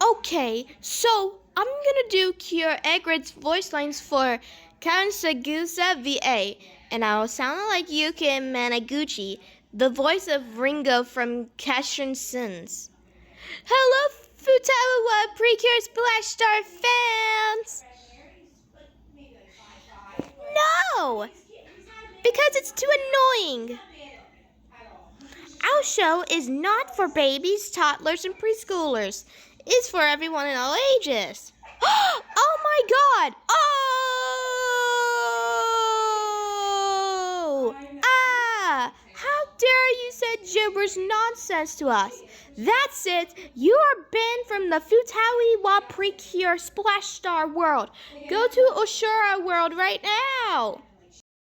Okay, so I'm gonna do Cure Egret's voice lines for Kansagusa VA, and I'll sound like Yuko Minaguchi, the voice of Ringo from Cashin Sins. Hello, Futawa Precure Splash Star fans! No! Because it's too annoying! Our show is not for babies, toddlers, and preschoolers. It's for everyone in all ages. Oh my God! Oh! Ah! How dare you say gibberish nonsense to us? That's it. You are banned from the Futawi Wa Precure Splash Star world. Go to Oreshura world right now.